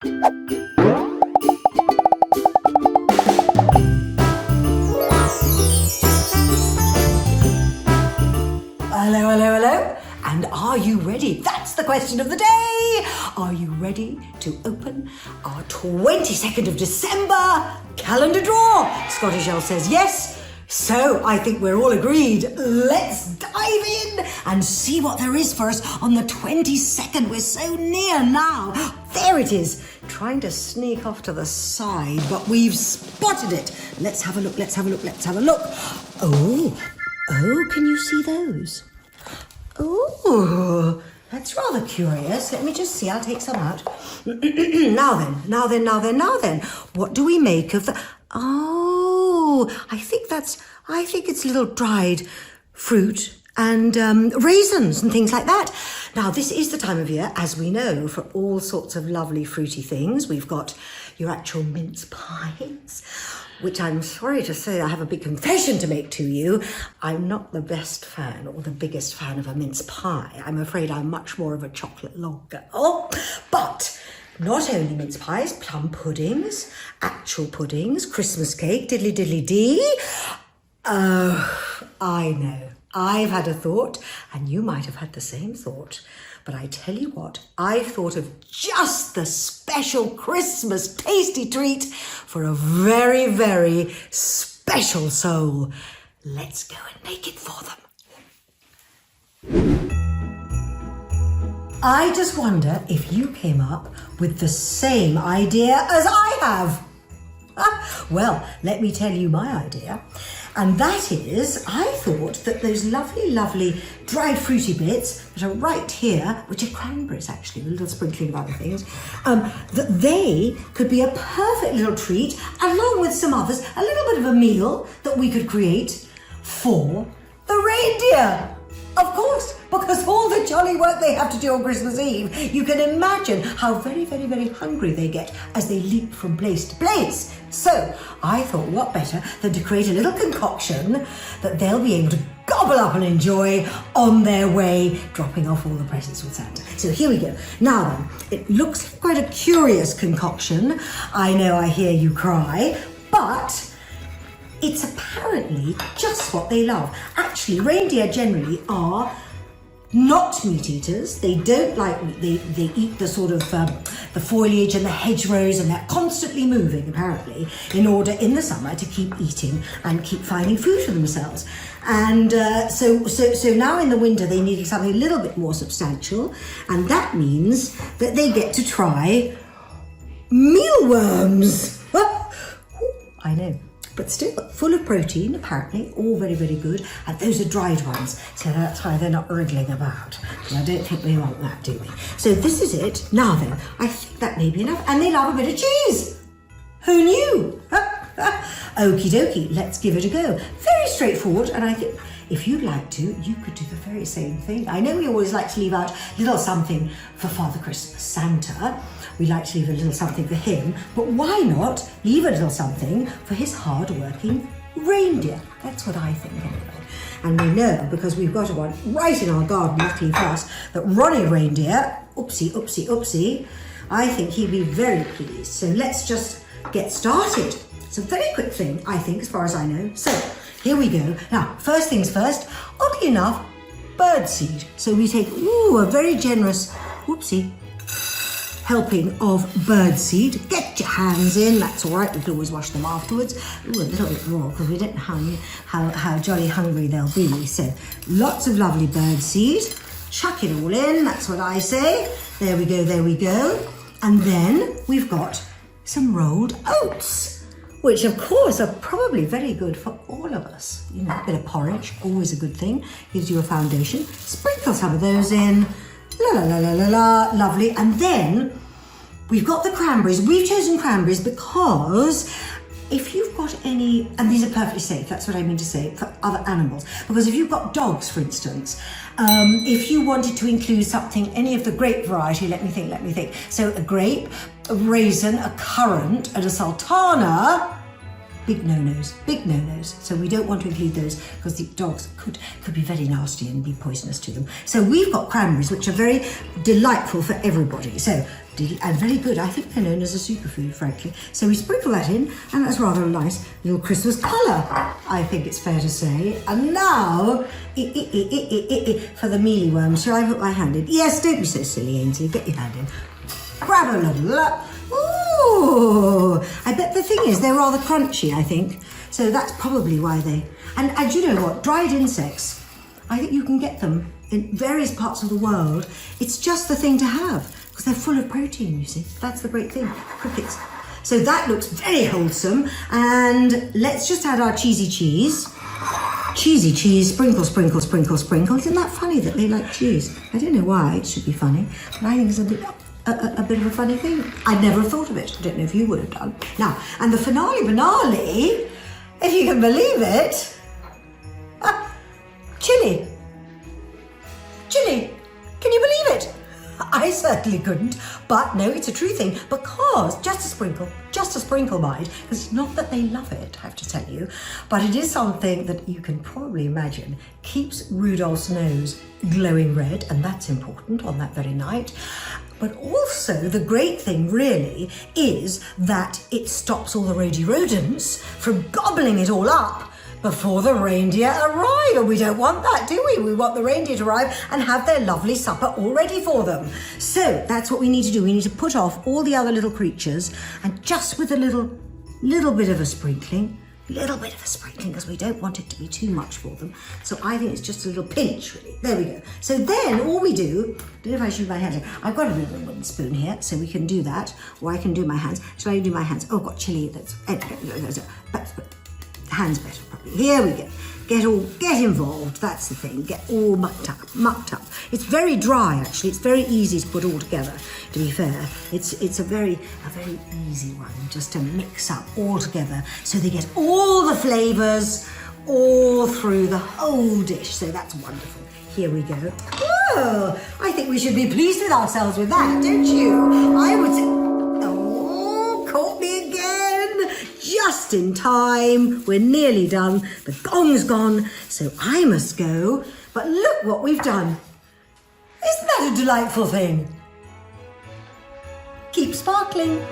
Hello, hello, hello. And are you ready? That's the question of the day. Are you ready to open our 22nd of December calendar draw? Scottish Elle says yes. So I think we're all agreed. Let's dive in and see what there is for us on the 22nd. We're so near now. There it is, trying to sneak off to the side, but we've spotted it. Let's have a look, let's have a look, let's have a look. Oh, can you see those? Oh, that's rather curious. Let me just see, I'll take some out. Now then. What do we make of the... Oh, I think it's little dried fruit and raisins and things like that. Now, this is the time of year, as we know, for all sorts of lovely fruity things. We've got your actual mince pies, which I'm sorry to say, I have a big confession to make to you. I'm not the best fan or the biggest fan of a mince pie. I'm afraid I'm much more of a chocolate log girl. But not only mince pies, plum puddings, actual puddings, Christmas cake, diddly-diddly-dee. I know. I've had a thought, and you might have had the same thought. But I tell you what, I've thought of just the special Christmas tasty treat for a very, very special soul. Let's go and make it for them. I just wonder if you came up with the same idea as I have. Well, let me tell you my idea. And that is, I thought that those lovely, lovely dried fruity bits that are right here, which are cranberries actually, with a little sprinkling of other things, that they could be a perfect little treat, along with some others, a little bit of a meal that we could create for the reindeer. Of course, because all the jolly work they have to do on Christmas Eve, you can imagine how very, very, very hungry they get as they leap from place to place. So I thought, what better than to create a little concoction that they'll be able to gobble up and enjoy on their way, dropping off all the presents with Santa. So here we go. Now then, it looks like quite a curious concoction. I know, I hear you cry, but it's apparently just what they love. Actually, reindeer generally are not meat eaters. They don't like meat. They eat the sort of the foliage and the hedgerows, and they're constantly moving, apparently, in order in the summer to keep eating and keep finding food for themselves. And so now in the winter they need something a little bit more substantial, and that means that they get to try mealworms. I know. But still full of protein, apparently, all very, very good. And those are dried ones, so that's why they're not wriggling about. And I don't think we want that, do we? So this is it. Now then, I think that may be enough. And they love a bit of cheese. Who knew? Okie dokie, let's give it a go. Very straightforward, and I think if you'd like to, you could do the very same thing. I know we always like to leave out a little something for Father Christmas, Santa. We like to leave a little something for him, but why not leave a little something for his hard-working reindeer? That's what I think anyway. And we know, because we've got one right in our garden, luckily for us, that Ronnie Reindeer, oopsie, I think he'd be very pleased. So let's just get started. It's a very quick thing, I think, as far as I know. So here we go. Now, first things first, oddly enough, birdseed. So we take, a very generous, helping of birdseed. Get your hands in, that's all right, we can always wash them afterwards. A little bit raw, because we don't know how jolly hungry they'll be. So lots of lovely birdseed. Chuck it all in, that's what I say. There we go. And then we've got some rolled oats, which of course are probably very good for all of us. You know, a bit of porridge, always a good thing, gives you a foundation. Sprinkle some of those in. Lovely. And then we've got the cranberries. We've chosen cranberries because if you've got any, and these are perfectly safe, that's what I mean to say, for other animals, because if you've got dogs, for instance, if you wanted to include something, any of the grape variety, let me think. So a grape, a raisin, a currant, and a sultana, big no-nos, big no-nos. So we don't want to include those because the dogs could be very nasty and be poisonous to them. So we've got cranberries, which are very delightful for everybody. So, and very good. I think they're known as a superfood, frankly. So we sprinkle that in, and that's rather a nice little Christmas colour, I think it's fair to say. And now, for the mealy worms, shall I put my hand in? Yes, don't be so silly, Ainsley. Get your hand in. Grab a little. Ooh! I bet the thing is they're rather crunchy, I think. So that's probably why they... And you know what? Dried insects, I think you can get them in various parts of the world. It's just the thing to have. Because they're full of protein, you see. That's the great thing, crickets. So that looks very wholesome. And let's just add our cheesy cheese. Cheesy cheese, sprinkle, sprinkle, sprinkle, sprinkle. Isn't that funny that they like cheese? I don't know why it should be funny, but I think it's a bit of a funny thing. I'd never thought of it. I don't know if you would have done. Now, and the finale, if you can believe it, chili. Chili. Can you believe it? I certainly couldn't, but no, it's a true thing, because just a sprinkle, mind, because it's not that they love it, I have to tell you, but it is something that you can probably imagine keeps Rudolph's nose glowing red, and that's important on that very night. But also the great thing really is that it stops all the rowdy rodents from gobbling it all up before the reindeer arrive. And we don't want that, do we? We want the reindeer to arrive and have their lovely supper all ready for them. So that's what we need to do. We need to put off all the other little creatures, and just with a little bit of a sprinkling, because we don't want it to be too much for them. So I think it's just a little pinch, really. There we go. So then all we do, I don't know if I should do my hands. I've got a little wooden spoon here, so we can do that, or I can do my hands. Shall I do my hands? Oh, I've got chili. Hands better, probably. Here we go. Get involved. That's the thing. Get all mucked up. It's very dry, actually. It's very easy to put all together. To be fair, it's a very easy one, just to mix up all together, so they get all the flavours all through the whole dish. So that's wonderful. Here we go. Oh, I think we should be pleased with ourselves with that, don't you? I would say. Caught me again. Just in time. We're nearly done. The gong's gone, so I must go. But look what we've done. Isn't that a delightful thing? Keep sparkling.